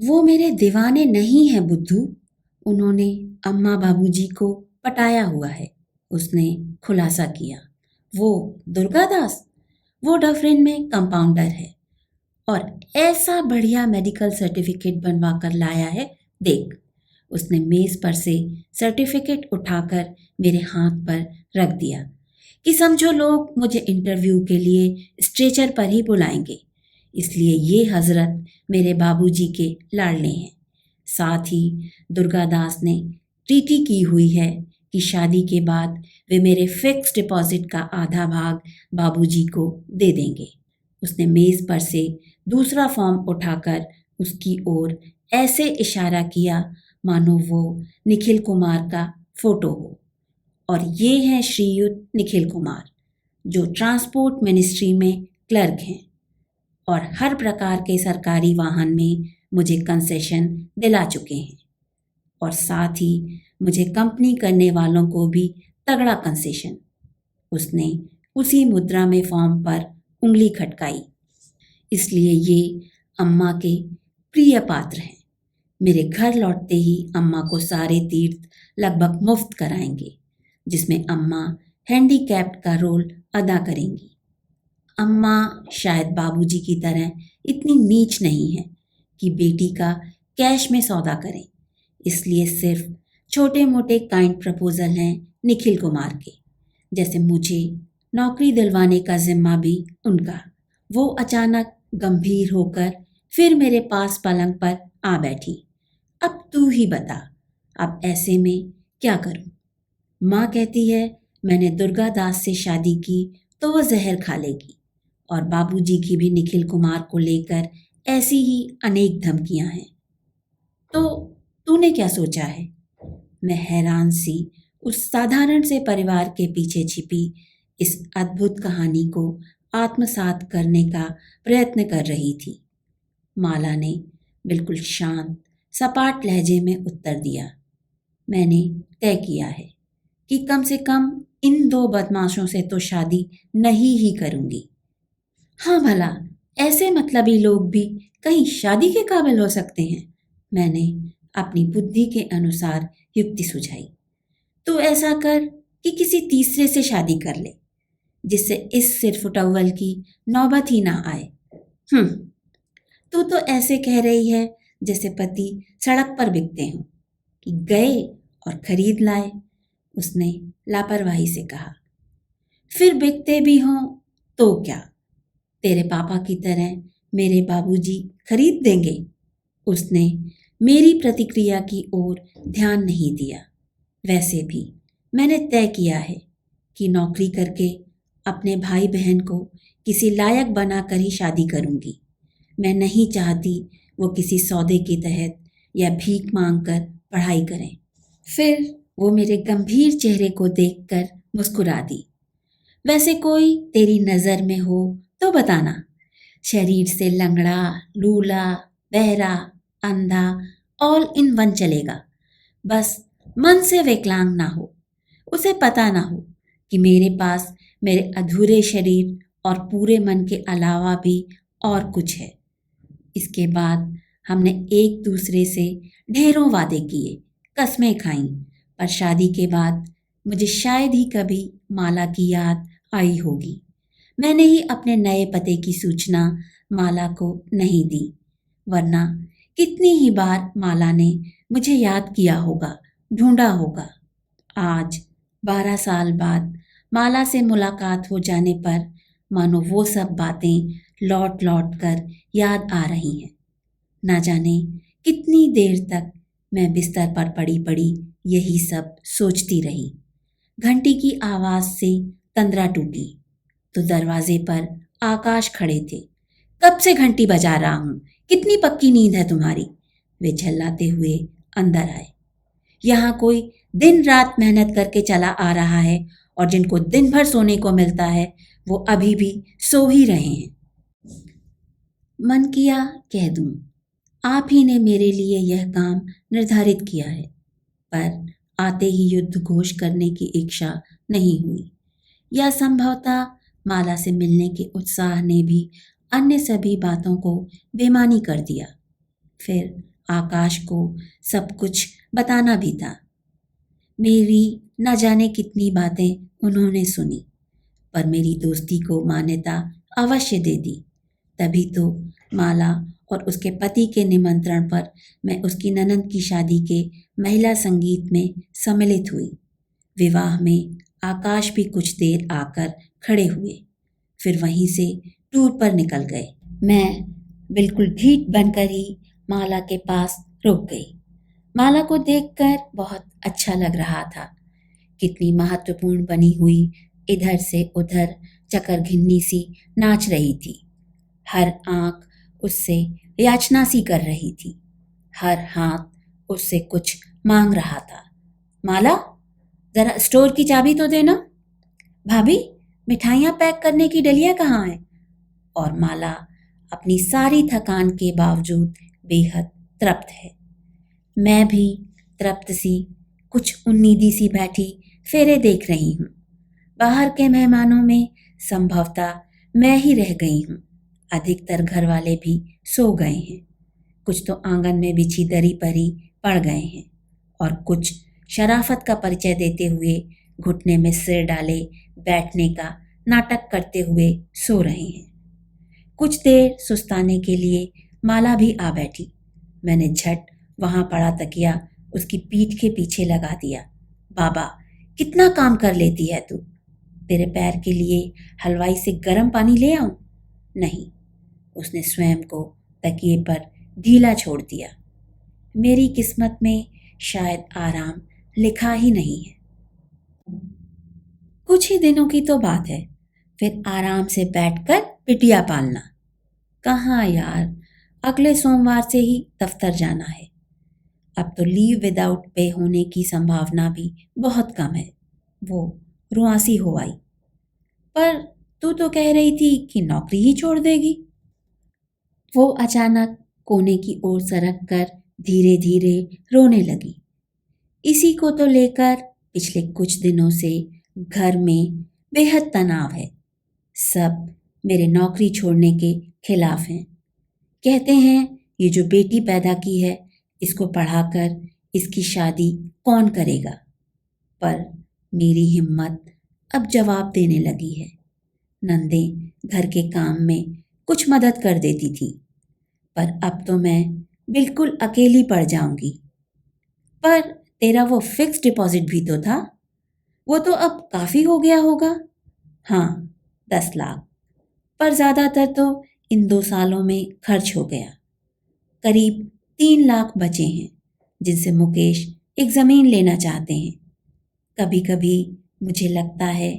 वो मेरे दीवाने नहीं हैं बुद्धू। उन्होंने अम्मा बाबूजी को पटाया हुआ है, उसने खुलासा किया। वो दुर्गादास, वो डफरिन में कंपाउंडर है और ऐसा बढ़िया मेडिकल सर्टिफिकेट बनवा कर लाया है। देख, उसने मेज पर से सर्टिफिकेट उठाकर मेरे हाथ पर रख दिया कि समझो लोग मुझे इंटरव्यू के लिए स्ट्रेचर पर ही बुलाएंगे, इसलिए ये हजरत मेरे बाबूजी के लाडले हैं। साथ ही दुर्गादास ने ट्रीटी की हुई है कि शादी के बाद वे मेरे फिक्स डिपॉजिट का आधा भाग बाबूजी को दे देंगे। उसने मेज पर से दूसरा फॉर्म उठाकर उसकी ओर ऐसे इशारा किया मानो वो निखिल कुमार का फोटो हो। और ये हैं श्रीयुत निखिल कुमार, जो ट्रांसपोर्ट मिनिस्ट्री में क्लर्क हैं और हर प्रकार के सरकारी वाहन में मुझे कंसेशन दिला चुके हैं और साथ ही मुझे कंपनी करने वालों को भी तगड़ा कंसेशन। उसने उसी मुद्रा में फॉर्म पर उंगली खटकाई। इसलिए ये अम्मा के प्रिय पात्र हैं। मेरे घर लौटते ही अम्मा को सारे तीर्थ लगभग मुफ्त कराएंगे, जिसमें अम्मा हैंडीकैप्ड का रोल अदा करेंगी। अम्मा शायद बाबूजी की तरह इतनी नीच नहीं है कि बेटी का कैश में सौदा करें, इसलिए सिर्फ छोटे मोटे काइंड प्रपोजल हैं निखिल कुमार के, जैसे मुझे नौकरी दिलवाने का जिम्मा भी उनका। वो अचानक गंभीर होकर फिर मेरे पास पलंग पर आ बैठी। अब तू ही बता, अब ऐसे में क्या करूं? माँ कहती है मैंने दुर्गा दास से शादी की तो वो जहर खा लेगी, और बाबूजी की भी निखिल कुमार को लेकर ऐसी ही अनेक धमकियां हैं। तो तूने क्या सोचा है? मैं हैरान सी उस साधारण से परिवार के पीछे छिपी इस अद्भुत कहानी को आत्मसात करने का प्रयत्न कर रही थी। माला ने बिल्कुल शांत सपाट लहजे में उत्तर दिया, मैंने तय किया है कि कम से कम इन दो बदमाशों से तो शादी नहीं ही करूंगी। हाँ भला, ऐसे मतलबी लोग भी कहीं शादी के काबिल हो सकते हैं, मैंने अपनी बुद्धि के अनुसार युक्ति सुझाई। तो ऐसा कर कि किसी तीसरे से शादी कर ले, जिससे इस सिरफुटव्वल की नौबत ही ना आए। तू तो ऐसे कह रही है जैसे पति सड़क पर बिकते हों, कि गए और खरीद लाए, उसने लापरवाही से कहा। फिर बिकते भी हों तो क्या, तेरे पापा की तरह मेरे बाबूजी खरीद देंगे? उसने मेरी प्रतिक्रिया की ओर ध्यान नहीं दिया। वैसे भी मैंने तय किया है कि नौकरी करके अपने भाई बहन को किसी लायक बनाकर ही शादी करूंगी। मैं नहीं चाहती वो किसी सौदे के तहत या भीख मांगकर पढ़ाई करें। फिर वो मेरे गंभीर चेहरे को देखकर मुस्कुरा दी। वैसे कोई तेरी नज़र में हो तो बताना, शरीर से लंगड़ा, लूला, बहरा, अंधा, ऑल इन वन चलेगा, बस मन से विकलांग ना हो। उसे पता ना हो कि मेरे पास मेरे अधूरे शरीर और पूरे मन के अलावा भी और कुछ है। इसके बाद हमने एक दूसरे से ढेरों वादे किए, कस्में खाईं, पर शादी के बाद मुझे शायद ही कभी माला की याद आई होगी। मैंने ही अपने नए पते की सूचना माला को नहीं दी, वरना कितनी ही बार माला ने मुझे याद किया होगा, ढूंढा होगा। आज 12 साल बाद माला से मुलाकात हो जाने पर मानो वो सब बातें लौट लौट कर याद आ रही हैं। ना जाने कितनी देर तक मैं बिस्तर पर पड़ी पड़ी यही सब सोचती रही। घंटी की आवाज से तंद्रा टूटी तो दरवाजे पर आकाश खड़े थे। कब से घंटी बजा रहा हूं, कितनी पक्की नींद है तुम्हारी? वे झल्लाते हुए अंदर आए। यहाँ कोई दिन रात मेहनत करके चला आ रहा है और जिनको दिन भर सोने को मिलता है वो अभी भी सो ही रहे हैं। मन किया कह दूं, आप ही ने मेरे लिए यह काम निर्धारित किया है, पर आते ही युद्ध घोष करने की इच्छा नहीं हुई, या संभवतः माला से मिलने के उत्साह ने भी अन्य सभी बातों को बेमानी कर दिया। फिर आकाश को सब कुछ बताना भी था। मेरी न जाने कितनी बातें उन्होंने सुनी, पर मेरी दोस्ती को मान्यता अवश्य दे दी। तभी तो माला और उसके पति के निमंत्रण पर मैं उसकी ननंद की शादी के महिला संगीत में सम्मिलित हुई। विवाह में आकाश भी कुछ देर आकर खड़े हुए, फिर वहीं से टूर पर निकल गए। मैं बिल्कुल ढीठ बनकर ही माला के पास रुक गई। माला को देखकर बहुत अच्छा लग रहा था। कितनी महत्वपूर्ण बनी हुई इधर से उधर चकरघिन्नी सी नाच रही थी। हर आंख उससे याचना सी कर रही थी। हर हाथ उससे कुछ मांग रहा था। माला, जरा स्टोर की चाबी तो देना। भाभी, मिठाइयाँ पैक करने की डलिया कहाँ है? और माला अपनी सारी थकान के बावजूद बेहद तृप्त है। मैं भी तृप्त सी, कुछ उम्मीदी सी बैठी फेरे देख रही हूँ। बाहर के मेहमानों में संभवतः मैं ही रह गई हूँ। अधिकतर घर वाले भी सो गए हैं। कुछ तो आंगन में बिछी दरी पर ही पड़ गए हैं और कुछ शराफत का परिचय देते हुए घुटने में सिर डाले बैठने का नाटक करते हुए सो रहे हैं। कुछ देर सुस्ताने के लिए माला भी आ बैठी। मैंने झट वहां पड़ा तकिया उसकी पीठ के पीछे लगा दिया। बाबा, कितना काम कर लेती है तू। तेरे पैर के लिए हलवाई से गर्म पानी ले आऊं? नहीं, उसने स्वयं को तकिए पर ढीला छोड़ दिया। मेरी किस्मत में शायद आराम लिखा ही नहीं है। कुछ ही दिनों की तो बात है, फिर आराम से बैठकर बिटिया पालना। कहाँ यार, अगले सोमवार से ही दफ्तर जाना है। अब तो लीव विदाउट पे होने की संभावना भी बहुत कम है। वो रुआसी हो आई। पर तू तो कह रही थी कि नौकरी ही छोड़ देगी। वो अचानक कोने की ओर सरक कर धीरे धीरे रोने लगी। इसी को तो लेकर पिछले कुछ दिनों से घर में बेहद तनाव है। सब मेरे नौकरी छोड़ने के खिलाफ हैं। कहते हैं ये जो बेटी पैदा की है, इसको पढ़ाकर इसकी शादी कौन करेगा। पर मेरी हिम्मत अब जवाब देने लगी है। नंदें घर के काम में कुछ मदद कर देती थी, पर अब तो मैं बिल्कुल अकेली पड़ जाऊंगी। पर तेरा वो फिक्स डिपॉजिट भी तो था, वो तो अब काफी हो गया होगा। हाँ, 10 लाख। पर ज्यादातर तो इन 2 सालों में खर्च हो गया। करीब 3 लाख बचे हैं, जिनसे मुकेश एक जमीन लेना चाहते हैं। कभी कभी मुझे लगता है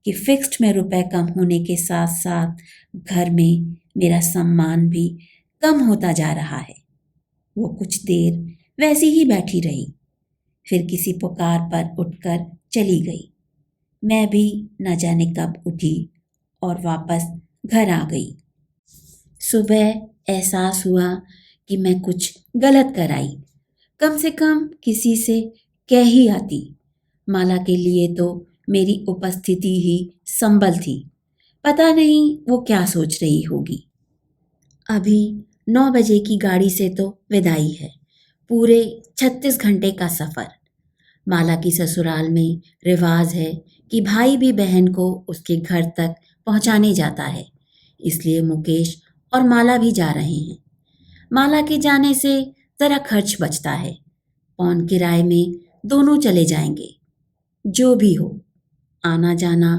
कि फिक्स्ड में रुपए कम होने के साथ साथ घर में मेरा सम्मान भी कम होता जा रहा है। वो कुछ देर वैसी ही बैठी रही, फिर किसी पुकार पर उठकर चली गई। मैं भी न जाने कब उठी और वापस घर आ गई। सुबह एहसास हुआ कि मैं कुछ गलत कर आई। कम से कम किसी से कह ही आती। माला के लिए तो मेरी उपस्थिति ही संबल थी। पता नहीं वो क्या सोच रही होगी। अभी 9 बजे की गाड़ी से तो विदाई है। पूरे 36 घंटे का सफ़र। माला की ससुराल में रिवाज है कि भाई भी बहन को उसके घर तक पहुंचाने जाता है, इसलिए मुकेश और माला भी जा रहे हैं। माला के जाने से ज़रा खर्च बचता है। पौन किराए में दोनों चले जाएंगे। जो भी हो, आना जाना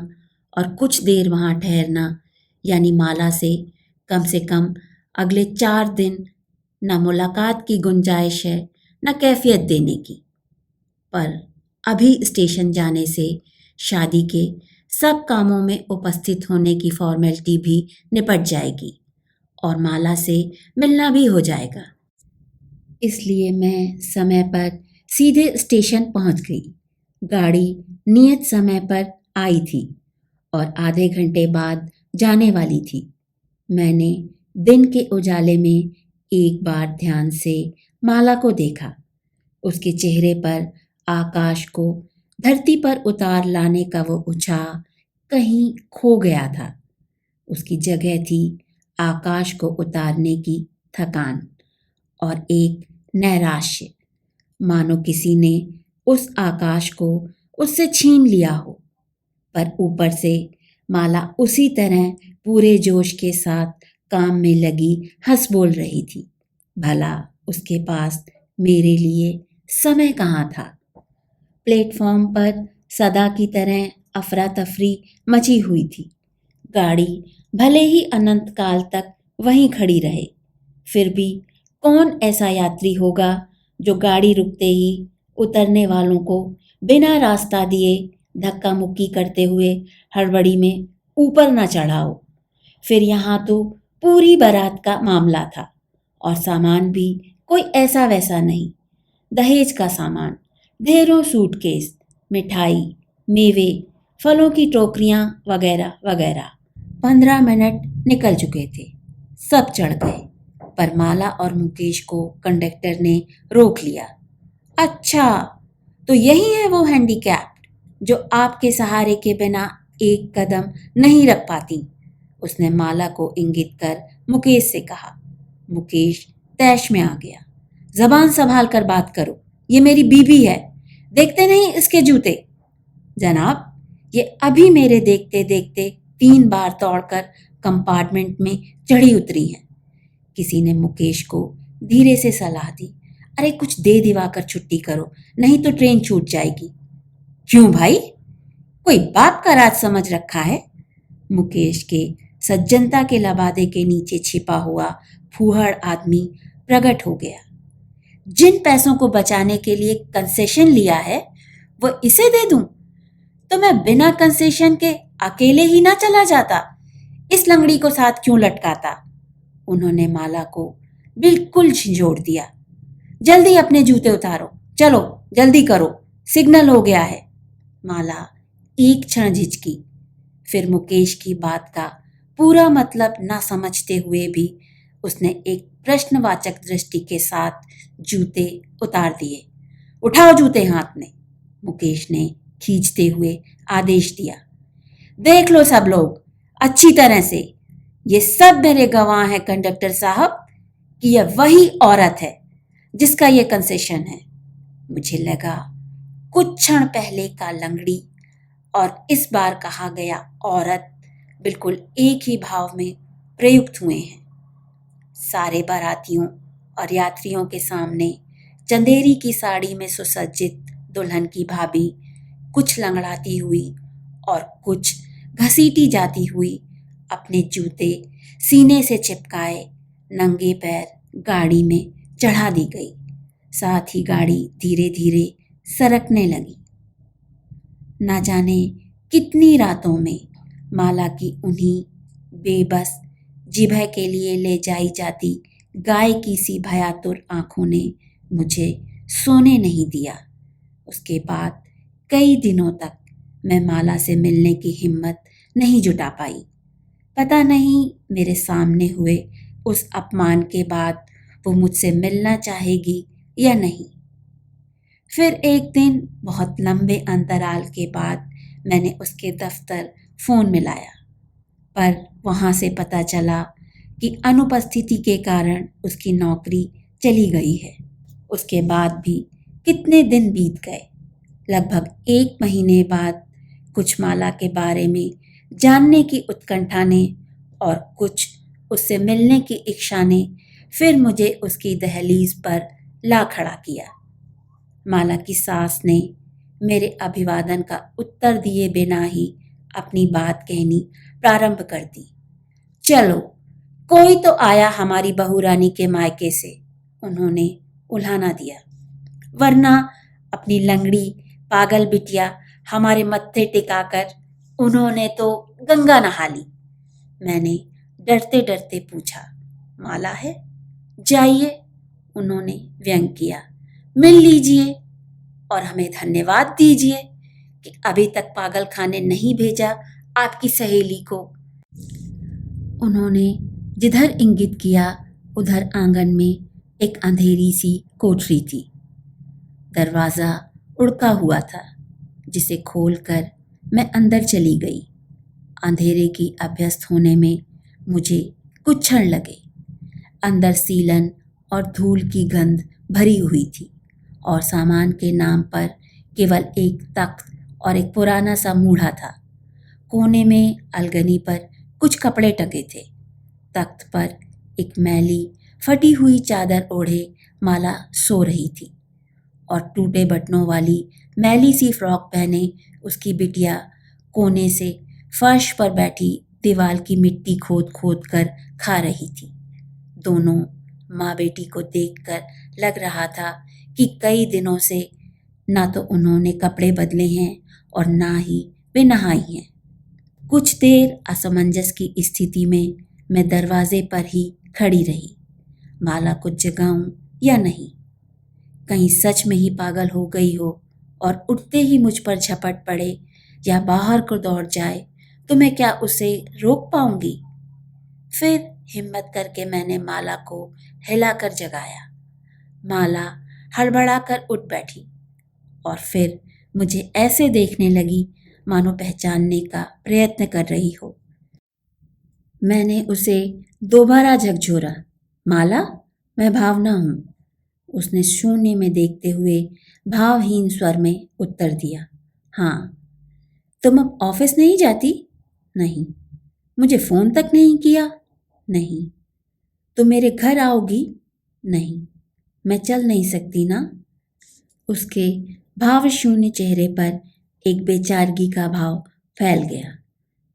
और कुछ देर वहाँ ठहरना, यानी माला से कम अगले 4 दिन न मुलाकात की गुंजाइश है, न कैफियत देने की। पर अभी स्टेशन जाने से शादी के सब कामों में उपस्थित होने की फॉर्मेलिटी भी निपट जाएगी और माला से मिलना भी हो जाएगा। इसलिए मैं समय पर सीधे स्टेशन पहुंच गई। गाड़ी नियत समय पर आई थी और आधे घंटे बाद जाने वाली थी। मैंने दिन के उजाले में एक बार ध्यान से माला को देखा। उसके चेहरे पर आकाश को धरती पर उतार लाने का वो उत्साह कहीं खो गया था। उसकी जगह थी आकाश को उतारने की थकान और एक नैराश्य, मानो किसी ने उस आकाश को उससे छीन लिया हो। पर ऊपर से माला उसी तरह पूरे जोश के साथ काम में लगी हंस बोल रही थी। भला उसके पास मेरे लिए समय कहाँ था। प्लेटफॉर्म पर सदा की तरह अफरा तफरी मची हुई थी। गाड़ी भले ही अनंत काल तक वहीं खड़ी रहे, फिर भी कौन ऐसा यात्री होगा जो गाड़ी रुकते ही उतरने वालों को बिना रास्ता दिए धक्का मुक्की करते हुए हड़बड़ी में ऊपर न चढ़ाओ। फिर यहाँ तो पूरी बारात का मामला था और सामान भी कोई ऐसा वैसा नहीं। दहेज का सामान, ढेरों सूटकेस, मिठाई, मेवे, फलों की टोकरियां वगैरह वगैरह। 15 मिनट निकल चुके थे, सब चढ़ गए, पर माला और मुकेश को कंडक्टर ने रोक लिया। अच्छा, तो यही है वो हैंडीकैप्ड जो आपके सहारे के बिना एक कदम नहीं रख पाती, उसने माला को इंगित कर मुकेश से कहा। मुकेश तैश में आ गया। जबान संभाल कर बात करो, ये मेरी बीबी है, देखते नहीं इसके जूते। जनाब, ये अभी मेरे देखते देखते 3 बार दौड़कर कंपार्टमेंट में चढ़ी उतरी हैं। किसी ने मुकेश को धीरे से सलाह दी, अरे कुछ दे दिवाकर छुट्टी करो, नहीं तो ट्रेन छूट जाएगी। क्यों भाई, कोई बाप का राज समझ रखा है? मुकेश के सज्जनता के लबादे के नीचे छिपा हुआ फूहड़ आदमी प्रकट हो गया। जिन पैसों को बचाने के लिए कंसेशन लिया है वो इसे दे दूं तो मैं बिना कंसेशन के अकेले ही ना चला जाता, इस लंगड़ी को साथ क्यों लटकाता? उन्होंने माला को बिल्कुल झंझोड़ दिया। जल्दी अपने जूते उतारो, चलो जल्दी करो, सिग्नल हो गया है। माला एक क्षण झिझकी, फिर मुकेश की बात का पूरा मतलब ना समझते हुए भी उसने एक प्रश्नवाचक दृष्टि के साथ जूते उतार दिए। उठाओ जूते हाथ में, मुकेश ने खींचते हुए आदेश दिया। देख लो सब लोग अच्छी तरह से, ये सब मेरे गवाह हैं कंडक्टर साहब कि यह वही औरत है जिसका ये कंसेशन है। मुझे लगा कुछ क्षण पहले का लंगड़ी और इस बार कहा गया औरत बिल्कुल एक ही भाव में प्रयुक्त हुए हैं। सारे बारातियों और यात्रियों के सामने चंदेरी की साड़ी में सुसज्जित दुल्हन की भाभी कुछ लंगड़ाती हुई और कुछ घसीटी जाती हुई अपने जूते सीने से चिपकाए नंगे पैर गाड़ी में चढ़ा दी गई। साथ ही गाड़ी धीरे धीरे सरकने लगी। ना जाने कितनी रातों में माला की उन्हीं बेबस जिभे के लिए ले जाई जाती गाय की सी भयातुर आंखों ने मुझे सोने नहीं दिया। उसके बाद कई दिनों तक मैं माला से मिलने की हिम्मत नहीं जुटा पाई। पता नहीं मेरे सामने हुए उस अपमान के बाद वो मुझसे मिलना चाहेगी या नहीं। फिर एक दिन बहुत लंबे अंतराल के बाद मैंने उसके दफ्तर फ़ोन मिलाया, पर वहाँ से पता चला कि अनुपस्थिति के कारण उसकी नौकरी चली गई है। उसके बाद भी कितने दिन बीत गए। लगभग 1 महीने बाद कुछ माला के बारे में जानने की उत्कंठा ने और कुछ उससे मिलने की इच्छा ने फिर मुझे उसकी दहलीज पर ला खड़ा किया। माला की सास ने मेरे अभिवादन का उत्तर दिए बिना ही अपनी बात कहनी प्रारंभ कर दी। चलो, कोई तो आया हमारी बहू रानी के मायके से, उन्होंने उल्हाना दिया, वरना अपनी लंगड़ी पागल बिटिया हमारे मत्थे टिकाकर उन्होंने तो गंगा नहा ली। मैंने डरते डरते पूछा, माला है? जाइए, उन्होंने व्यंग किया, मिल लीजिए और हमें धन्यवाद दीजिए कि अभी तक पागल खाने नहीं भेजा आपकी सहेली को। उन्होंने जिधर इंगित किया उधर आंगन में एक अंधेरी सी कोठरी थी। दरवाज़ा उड़का हुआ था, जिसे खोलकर मैं अंदर चली गई। अंधेरे की अभ्यस्त होने में मुझे कुछ क्षण लगे। अंदर सीलन और धूल की गंध भरी हुई थी और सामान के नाम पर केवल एक तख्त और एक पुराना सा मूढ़ा था। कोने में अलगनी पर कुछ कपड़े टंगे थे। तख्त पर एक मैली फटी हुई चादर ओढ़े माला सो रही थी और टूटे बटनों वाली मैली सी फ्रॉक पहने उसकी बिटिया कोने से फर्श पर बैठी दीवार की मिट्टी खोद खोद कर खा रही थी। दोनों माँ बेटी को देखकर लग रहा था कि कई दिनों से ना तो उन्होंने कपड़े बदले हैं और ना ही वे नहाई हैं। कुछ देर असमंजस की स्थिति में मैं दरवाजे पर ही खड़ी रही। माला को जगाऊं या नहीं, कहीं सच में ही पागल हो गई हो और उठते ही मुझ पर झपट पड़े या बाहर को दौड़ जाए तो मैं क्या उसे रोक पाऊंगी। फिर हिम्मत करके मैंने माला को हिलाकर जगाया। माला हड़बड़ाकर उठ बैठी और फिर मुझे ऐसे देखने लगी मानो पहचानने का प्रयत्न कर रही हो। मैंने उसे दोबारा झकझोरा। माला, मैं भावना हूँ। उसने शून्य में देखते हुए भावहीन स्वर में उत्तर दिया। हाँ। तुम अब ऑफिस नहीं जाती? नहीं। मुझे फोन तक नहीं किया? नहीं। तुम मेरे घर आओगी? नहीं। मैं चल नहीं सकती ना? उसके भावशून्य चेहरे पर एक बेचारगी का भाव फैल गया।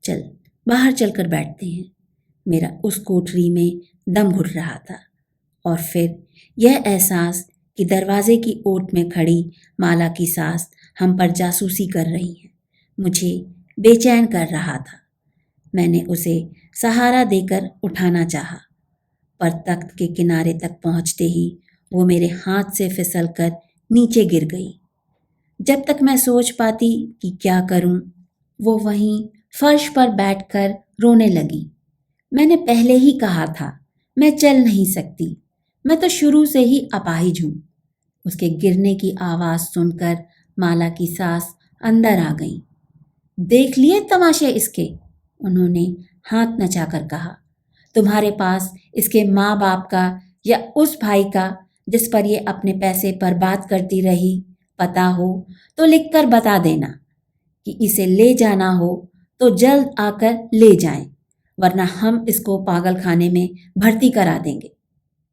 चल, बाहर चलकर बैठते हैं। मेरा उस कोठरी में दम घुट रहा था और फिर यह एहसास कि दरवाजे की ओट में खड़ी माला की सास हम पर जासूसी कर रही है मुझे बेचैन कर रहा था। मैंने उसे सहारा देकर उठाना चाहा, पर तख्त के किनारे तक पहुंचते ही वो मेरे हाथ से फिसलकर नीचे गिर गई। जब तक मैं सोच पाती कि क्या करूं, वो वहीं फर्श पर बैठकर रोने लगी। मैंने पहले ही कहा था, मैं चल नहीं सकती, मैं तो शुरू से ही अपाहिज हूं। उसके गिरने की आवाज सुनकर माला की सास अंदर आ गई। देख लिए तमाशे इसके? उन्होंने हाथ नचाकर कहा। तुम्हारे पास इसके माँ बाप का या उस भाई का जिस पर ये अपने पैसे पर बात करती रही पता हो तो लिखकर बता देना कि इसे ले जाना हो तो जल्द आकर ले जाएं, वरना हम इसको पागल खाने में भर्ती करा देंगे।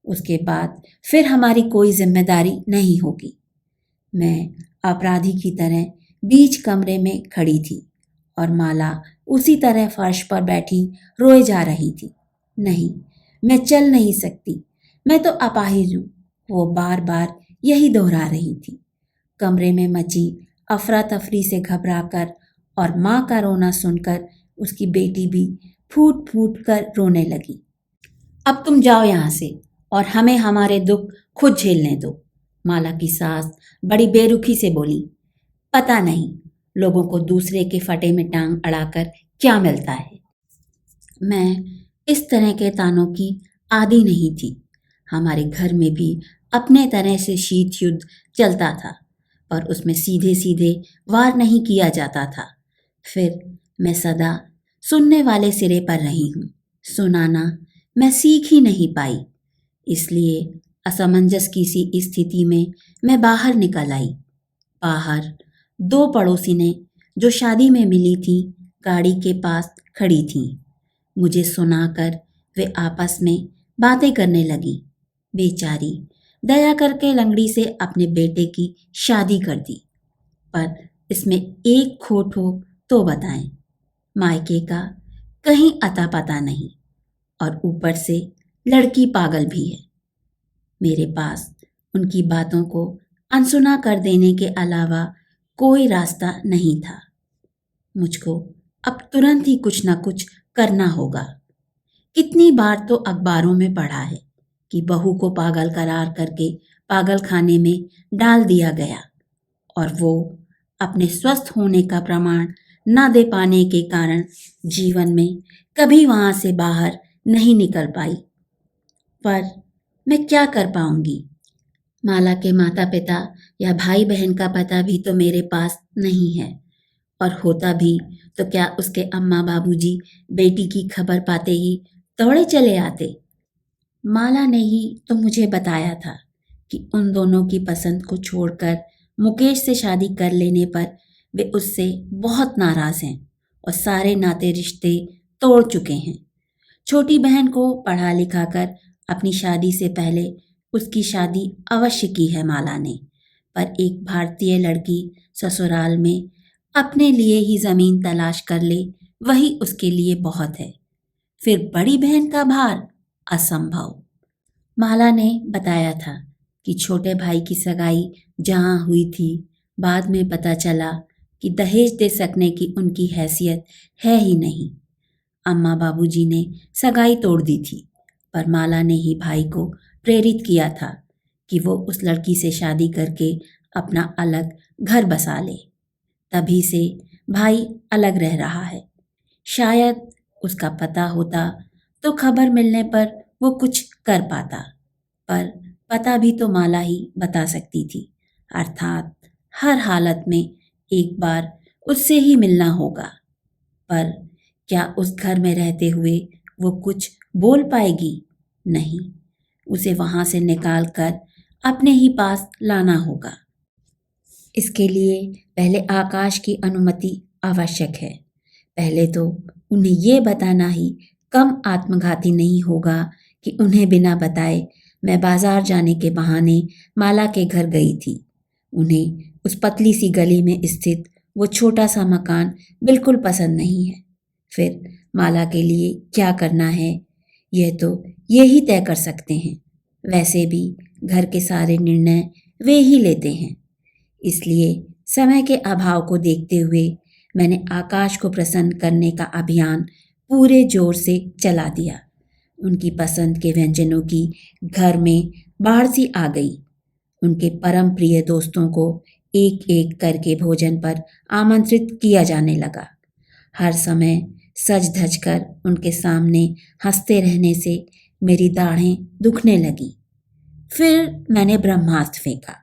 उसके बाद फिर हमारी कोई जिम्मेदारी नहीं होगी। मैं अपराधी की तरह बीच कमरे में खड़ी थी और माला उसी तरह फर्श पर बैठी रोए जा रही थी। नहीं, मैं चल नहीं सकती, मैं तो अपाहिज हूँ, वो बार बार यही दोहरा रही थी। कमरे में मची अफरा तफरी से घबराकर और माँ का रोना सुनकर उसकी बेटी भी फूट फूट कर रोने लगी। अब तुम जाओ यहाँ से और हमें हमारे दुख खुद झेलने दो, माला की सास बड़ी बेरुखी से बोली। पता नहीं लोगों को दूसरे के फटे में टांग अड़ाकर क्या मिलता है। मैं इस तरह के तानों की आदी नहीं थी। हमारे घर में भी अपने तरह से शीत युद्ध चलता था, पर उसमें सीधे सीधे वार नहीं किया जाता था। फिर मैं सदा सुनने वाले सिरे पर रही हूँ। सुनाना मैं सीख ही नहीं पाई, इसलिए असमंजस की सी स्थिति में मैं बाहर निकल आई। बाहर दो पड़ोसिनें जो शादी में मिली थीं गाड़ी के पास खड़ी थीं। मुझे सुनाकर वे आपस में बातें करने लगी। बेचारी दया करके लंगड़ी से अपने बेटे की शादी कर दी, पर इसमें एक खोट हो तो बताएं। मायके का कहीं अता पता नहीं और ऊपर से लड़की पागल भी है। मेरे पास उनकी बातों को अनसुना कर देने के अलावा कोई रास्ता नहीं था। मुझको अब तुरंत ही कुछ न कुछ करना होगा। कितनी बार तो अखबारों में पढ़ा है कि बहू को पागल करार करके पागल खाने में डाल दिया गया और वो अपने स्वस्थ होने का प्रमाण न दे पाने के कारण जीवन में कभी वहां से बाहर नहीं निकल पाई। पर मैं क्या कर पाऊंगी? माला के माता पिता या भाई बहन का पता भी तो मेरे पास नहीं है, और होता भी तो क्या उसके अम्मा बाबूजी बेटी की खबर पाते ही दौड़े चले आते। माला ने ही तो मुझे बताया था कि उन दोनों की पसंद को छोड़कर मुकेश से शादी कर लेने पर वे उससे बहुत नाराज हैं और सारे नाते रिश्ते तोड़ चुके हैं। छोटी बहन को पढ़ा लिखा कर अपनी शादी से पहले उसकी शादी अवश्य की है माला ने, पर एक भारतीय लड़की ससुराल में अपने लिए ही जमीन तलाश कर ले वही उसके लिए बहुत है। फिर बड़ी बहन का भार असंभव। माला ने बताया था कि छोटे भाई की सगाई जहाँ हुई थी, बाद में पता चला कि दहेज दे सकने की उनकी हैसियत है ही नहीं। अम्मा बाबूजी ने सगाई तोड़ दी थी, पर माला ने ही भाई को प्रेरित किया था कि वो उस लड़की से शादी करके अपना अलग घर बसा ले। तभी से भाई अलग रह रहा है। शायद उसका पता होता तो खबर मिलने पर वो कुछ कर पाता, पर पता भी तो माला ही बता सकती थी। अर्थात हर हालत में एक बार उससे ही मिलना होगा। पर क्या उस घर में रहते हुए वो कुछ बोल पाएगी? नहीं, उसे वहां से निकाल कर अपने ही पास लाना होगा। इसके लिए पहले आकाश की अनुमति आवश्यक है। पहले तो उन्हें ये बताना ही कम आत्मघाती नहीं होगा कि उन्हें बिना बताए मैं बाजार जाने के बहाने माला के घर गई थी। उन्हें उस पतली सी गली में स्थित वो छोटा सा मकान बिल्कुल पसंद नहीं है। फिर माला के लिए क्या करना है यह तो ये ही तय कर सकते हैं। वैसे भी घर के सारे निर्णय वे ही लेते हैं। इसलिए समय के अभाव को देखते हुए मैंने आकाश को प्रसन्न करने का अभियान पूरे जोर से चला दिया। उनकी पसंद के व्यंजनों की घर में बाढ़ सी आ गई। उनके परम प्रिय दोस्तों को एक एक करके भोजन पर आमंत्रित किया जाने लगा। हर समय सज धज कर उनके सामने हंसते रहने से मेरी दाढ़ें दुखने लगी। फिर मैंने ब्रह्मास्त्र फेंका।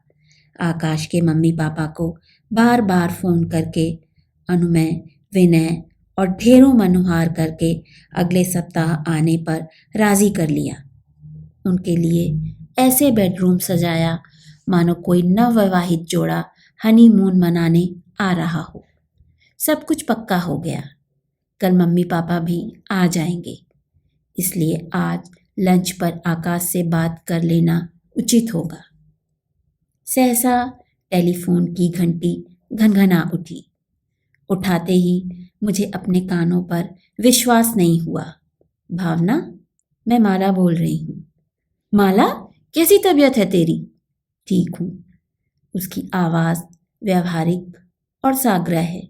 आकाश के मम्मी पापा को बार बार फोन करके अनुमय, विनय और ढेरों मनुहार करके अगले सप्ताह आने पर राजी कर लिया। उनके लिए ऐसे बेडरूम सजाया मानो कोई नवविवाहित जोड़ा हनीमून मनाने आ रहा हो। सब कुछ पक्का हो गया। कल मम्मी पापा भी आ जाएंगे, इसलिए आज लंच पर आकाश से बात कर लेना उचित होगा। सहसा टेलीफोन की घंटी घनघना उठी। उठाते ही मुझे अपने कानों पर विश्वास नहीं हुआ। भावना, मैं माला बोल रही हूँ। माला, कैसी तबीयत है तेरी? ठीक हूँ। उसकी आवाज़ व्यावहारिक और साग्रह है।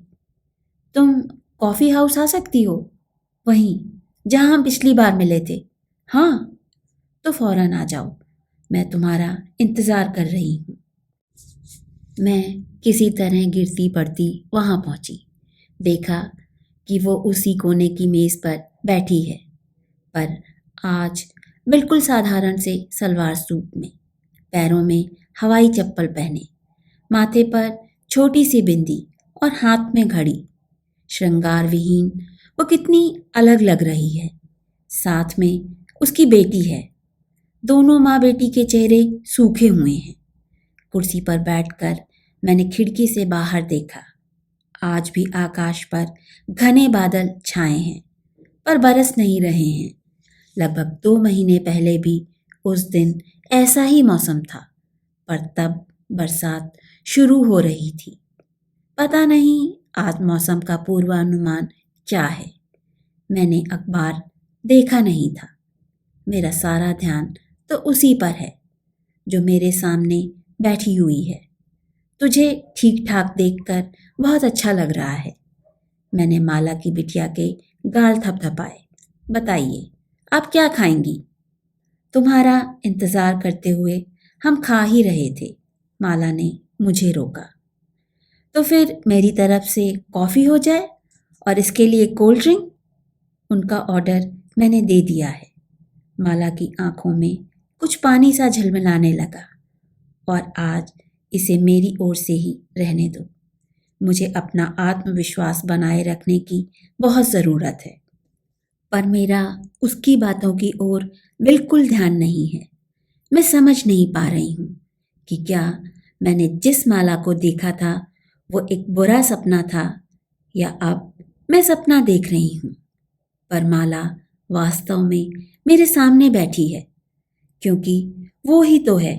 तुम कॉफ़ी हाउस आ सकती हो, वहीं जहाँ हम पिछली बार मिले थे। हाँ, तो फौरन आ जाओ, मैं तुम्हारा इंतज़ार कर रही हूँ। मैं किसी तरह गिरती पड़ती वहाँ पहुँची। देखा कि वो उसी कोने की मेज़ पर बैठी है, पर आज बिल्कुल साधारण से सलवार सूट में, पैरों में हवाई चप्पल पहने, माथे पर छोटी सी बिंदी और हाथ में घड़ी। श्रृंगार विहीन वो कितनी अलग लग रही है। साथ में उसकी बेटी है। दोनों माँ बेटी के चेहरे सूखे हुए हैं। कुर्सी पर बैठकर मैंने खिड़की से बाहर देखा। आज भी आकाश पर घने बादल छाए हैं, पर बरस नहीं रहे हैं। लगभग 2 महीने पहले भी उस दिन ऐसा ही मौसम था, पर तब बरसात शुरू हो रही थी। पता नहीं आज मौसम का पूर्वानुमान क्या है। मैंने अखबार देखा नहीं था। मेरा सारा ध्यान तो उसी पर है जो मेरे सामने बैठी हुई है। तुझे ठीक ठाक देखकर बहुत अच्छा लग रहा है। मैंने माला की बिटिया के गाल थपथपाए। बताइए, आप क्या खाएंगी? तुम्हारा इंतज़ार करते हुए हम खा ही रहे थे। माला ने मुझे रोका। तो फिर मेरी तरफ से कॉफ़ी हो जाए और इसके लिए कोल्ड ड्रिंक। उनका ऑर्डर मैंने दे दिया है। माला की आंखों में कुछ पानी सा झलमिलाने लगा। और आज इसे मेरी ओर से ही रहने दो। मुझे अपना आत्मविश्वास बनाए रखने की बहुत ज़रूरत है। पर मेरा उसकी बातों की ओर बिल्कुल ध्यान नहीं है। मैं समझ नहीं पा रही हूँ कि क्या मैंने जिस माला को देखा था वो एक बुरा सपना था या अब मैं सपना देख रही हूँ। पर माला वास्तव में मेरे सामने बैठी है, क्योंकि वो ही तो है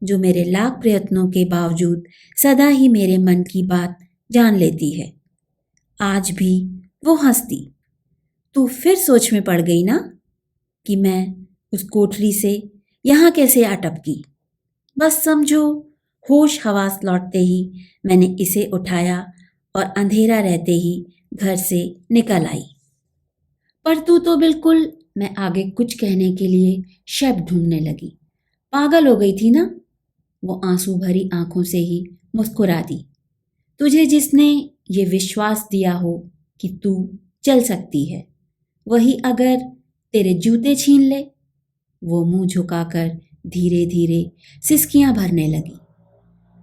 जो मेरे लाख प्रयत्नों के बावजूद सदा ही मेरे मन की बात जान लेती है। आज भी वो हंसती। तू फिर सोच में पड़ गई ना कि मैं उस कोठरी से यहाँ कैसे आ टपकी। बस समझो, होश हवास लौटते ही मैंने इसे उठाया और अंधेरा रहते ही घर से निकल आई। पर तू तो बिल्कुल, मैं आगे कुछ कहने के लिए शब्द ढूंढने लगी। पागल हो गई थी ना? वो आंसू भरी आंखों से ही मुस्कुरा दी। तुझे जिसने ये विश्वास दिया हो कि तू चल सकती है, वही अगर तेरे जूते छीन ले। वो मुंह झुकाकर धीरे धीरे सिसकियां भरने लगी।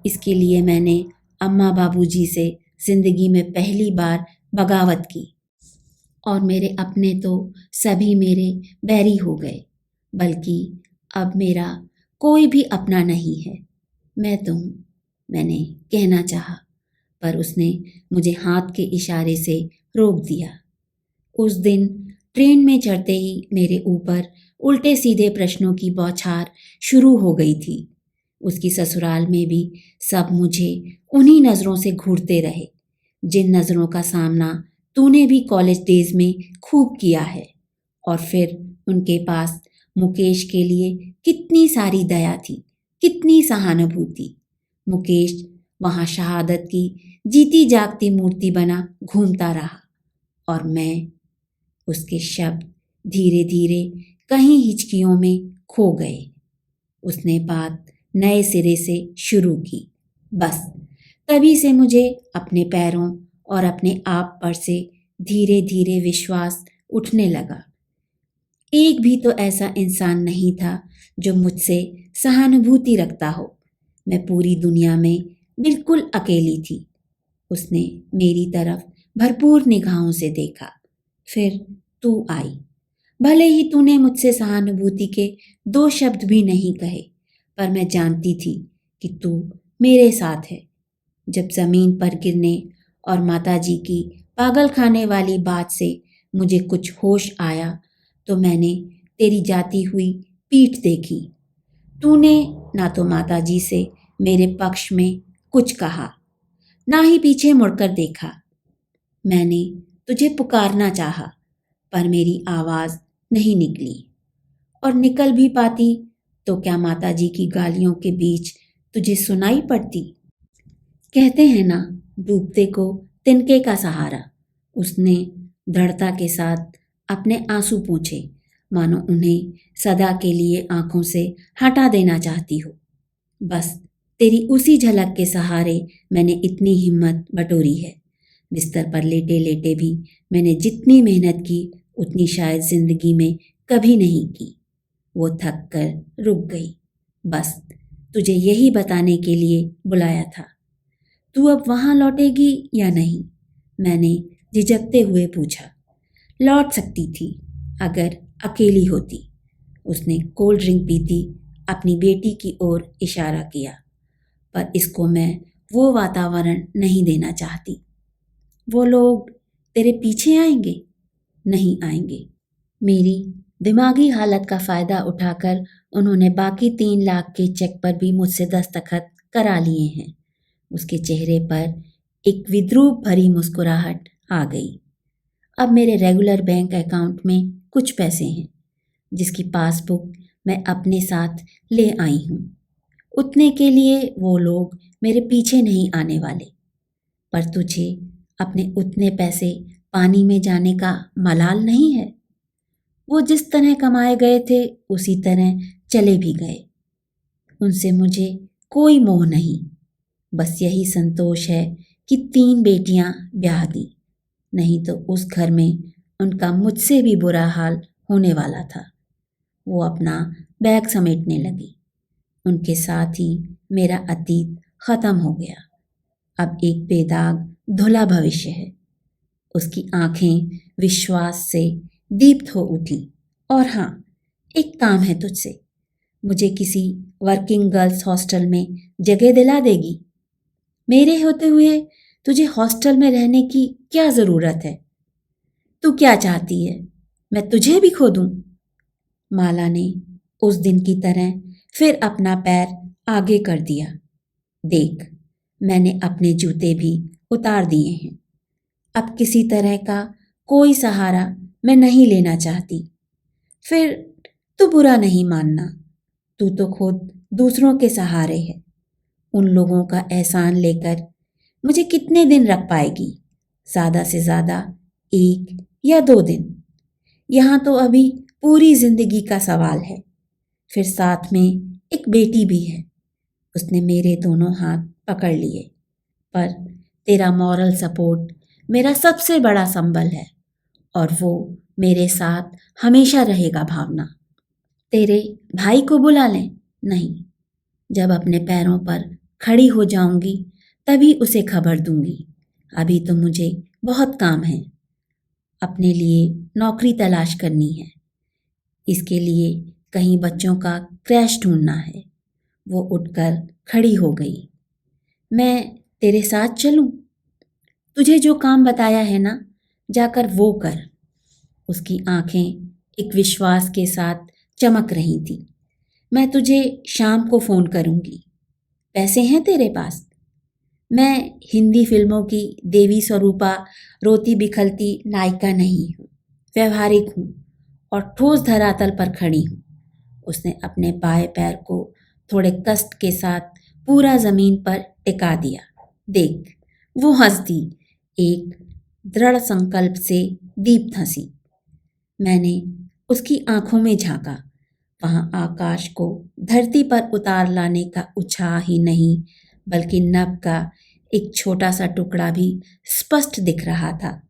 इसके लिए मैंने अम्मा बाबूजी से जिंदगी में पहली बार बगावत की और मेरे अपने तो सभी मेरे बैरी हो गए, बल्कि अब मेरा कोई भी अपना नहीं है। मैं तो हूँ, मैंने कहना चाहा, पर उसने मुझे हाथ के इशारे से रोक दिया। उस दिन ट्रेन में चढ़ते ही मेरे ऊपर उल्टे सीधे प्रश्नों की बौछार शुरू हो गई थी। उसकी ससुराल में भी सब मुझे उन्हीं नज़रों से घूरते रहे, जिन नज़रों का सामना तूने भी कॉलेज डेज में खूब किया है। और फिर उनके पास मुकेश के लिए कितनी सारी दया थी, कितनी सहानुभूति। मुकेश वहाँ शहादत की जीती जागती मूर्ति बना घूमता रहा और मैं उसके शब्द धीरे धीरे कहीं हिचकियों में खो गए। उसने बात नए सिरे से शुरू की। बस तभी से मुझे अपने पैरों और अपने आप पर से धीरे धीरे विश्वास उठने लगा। एक भी तो ऐसा इंसान नहीं था जो मुझसे सहानुभूति रखता हो। मैं पूरी दुनिया में बिल्कुल अकेली थी। उसने मेरी तरफ भरपूर निगाहों से देखा। फिर तू आई। भले ही तूने मुझसे सहानुभूति के 2 शब्द भी नहीं कहे, पर मैं जानती थी कि तू मेरे साथ है। जब जमीन पर गिरने और माताजी की पागल खाने वाली बात से मुझे कुछ होश आया, तो मैंने तेरी जाती हुई पीठ देखी। तूने ना तो माताजी से मेरे पक्ष में कुछ कहा, ना ही पीछे मुड़कर देखा। मैंने तुझे पुकारना चाहा, पर मेरी आवाज़ नहीं निकली, और निकल भी पाती तो क्या माताजी की गालियों के बीच तुझे सुनाई पड़ती। कहते हैं ना, डूबते को तिनके का सहारा। उसने दृढ़ता के साथ अपने आंसू पोंछे, मानो उन्हें सदा के लिए आंखों से हटा देना चाहती हो। बस तेरी उसी झलक के सहारे मैंने इतनी हिम्मत बटोरी है। बिस्तर पर लेटे लेटे भी मैंने जितनी मेहनत की उतनी शायद जिंदगी में कभी नहीं की। वो थक कर रुक गई। बस तुझे यही बताने के लिए बुलाया था। तू अब वहाँ लौटेगी या नहीं? मैंने झिझकते हुए पूछा। लौट सकती थी अगर अकेली होती। उसने कोल्ड ड्रिंक पीती अपनी बेटी की ओर इशारा किया। पर इसको मैं वो वातावरण नहीं देना चाहती। वो लोग तेरे पीछे आएंगे? नहीं आएंगे। मेरी दिमागी हालत का फ़ायदा उठाकर उन्होंने बाकी 3 लाख के चेक पर भी मुझसे दस्तखत करा लिए हैं। उसके चेहरे पर एक विद्रूप भरी मुस्कुराहट आ गई। अब मेरे रेगुलर बैंक अकाउंट में कुछ पैसे हैं, जिसकी पासबुक मैं अपने साथ ले आई हूँ। उतने के लिए वो लोग मेरे पीछे नहीं आने वाले। पर तुझे अपने उतने पैसे पानी में जाने का मलाल नहीं है। वो जिस तरह कमाए गए थे उसी तरह चले भी गए। उनसे मुझे कोई मोह नहीं। बस यही संतोष है कि 3 बेटियां ब्याह दी, नहीं तो उस घर में उनका मुझसे भी बुरा हाल होने वाला था। वो अपना बैग समेटने लगी। उनके साथ ही मेरा अतीत खत्म हो गया। अब एक बेदाग धुला भविष्य है। उसकी आंखें विश्वास से दीप्त हो उठी। और हाँ, एक काम है तुझसे। मुझे किसी वर्किंग गर्ल्स हॉस्टल में जगह दिला देगी? मेरे होते हुए तुझे हॉस्टल में रहने की क्या जरूरत है? तू क्या चाहती है, मैं तुझे भी खो दूं? माला ने उस दिन की तरह फिर अपना पैर आगे कर दिया। देख, मैंने अपने जूते भी उतार दिए हैं। अब किसी तरह का कोई सहारा मैं नहीं लेना चाहती। फिर तू बुरा नहीं मानना, तू तो खुद दूसरों के सहारे है। उन लोगों का एहसान लेकर मुझे कितने दिन रख पाएगी? ज़्यादा से ज़्यादा 1 या 2 दिन। यहाँ तो अभी पूरी जिंदगी का सवाल है। फिर साथ में एक बेटी भी है। उसने मेरे दोनों हाथ पकड़ लिए। पर तेरा मॉरल सपोर्ट मेरा सबसे बड़ा संबल है और वो मेरे साथ हमेशा रहेगा। भावना, तेरे भाई को बुला लें? नहीं, जब अपने पैरों पर खड़ी हो जाऊंगी तभी उसे खबर दूंगी। अभी तो मुझे बहुत काम है। अपने लिए नौकरी तलाश करनी है। इसके लिए कहीं बच्चों का क्रैश ढूंढना है। वो उठकर खड़ी हो गई। मैं तेरे साथ चलूं? तुझे जो काम बताया है ना, जाकर वो कर। उसकी आंखें एक विश्वास के साथ चमक रही थी। मैं तुझे शाम को फोन करूंगी। पैसे हैं तेरे पास? मैं हिंदी फिल्मों की देवी स्वरूपा रोती बिखलती नायिका नहीं हूँ। व्यवहारिक हूँ और ठोस धरातल पर खड़ी हूँ। उसने अपने बाएं पैर को थोड़े कष्ट के साथ पूरा जमीन पर टिका दिया। देख, वो हंस दी, एक दृढ़ संकल्प से दीप्त हंसी। मैंने उसकी आंखों में झांका। वहां आकाश को धरती पर उतार लाने का उत्साह ही नहीं, बल्कि नभ का एक छोटा सा टुकड़ा भी स्पष्ट दिख रहा था,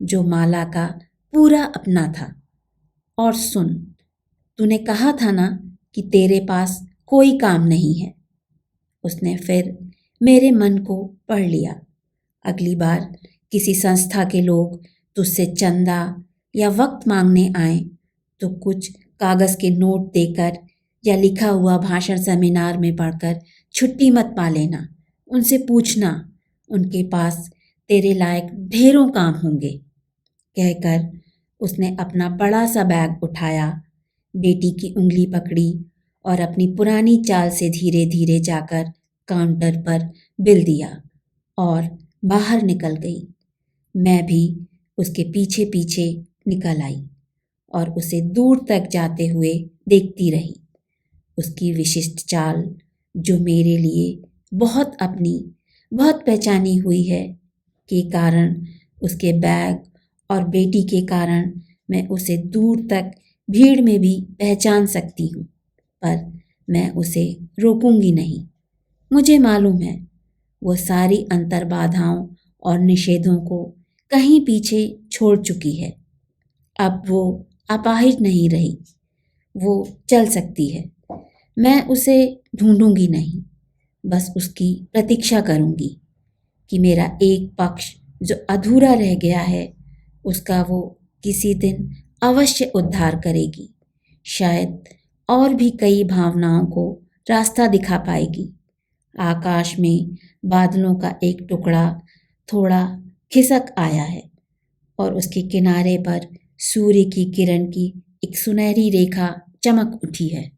जो माला का पूरा अपना था। और सुन, तूने कहा था ना कि तेरे पास कोई काम नहीं है। उसने फिर मेरे मन को पढ़ लिया। अगली बार किसी संस्था के लोग तुझसे चंदा या वक्त मांगने आए तो कुछ कागज के नोट देकर या लिखा हुआ भाषण सेमिनार में पढ़कर छुट्टी मत पा लेना। उनसे पूछना, उनके पास तेरे लायक ढेरों काम होंगे। कहकर उसने अपना बड़ा सा बैग उठाया, बेटी की उंगली पकड़ी और अपनी पुरानी चाल से धीरे धीरे जाकर काउंटर पर बिल दिया और बाहर निकल गई। मैं भी उसके पीछे पीछे निकल आई और उसे दूर तक जाते हुए देखती रही। उसकी विशिष्ट चाल, जो मेरे लिए बहुत अपनी, बहुत पहचानी हुई है, के कारण, उसके बैग और बेटी के कारण मैं उसे दूर तक भीड़ में भी पहचान सकती हूँ। पर मैं उसे रोकूंगी नहीं। मुझे मालूम है वो सारी अंतर्बाधाओं और निषेधों को कहीं पीछे छोड़ चुकी है। अब वो अपाहिज नहीं रही, वो चल सकती है। मैं उसे ढूंढूंगी नहीं, बस उसकी प्रतीक्षा करूंगी कि मेरा एक पक्ष जो अधूरा रह गया है, उसका वो किसी दिन अवश्य उद्धार करेगी। शायद और भी कई भावनाओं को रास्ता दिखा पाएगी। आकाश में बादलों का एक टुकड़ा थोड़ा खिसक आया है और उसके किनारे पर सूर्य की किरण की एक सुनहरी रेखा चमक उठी है।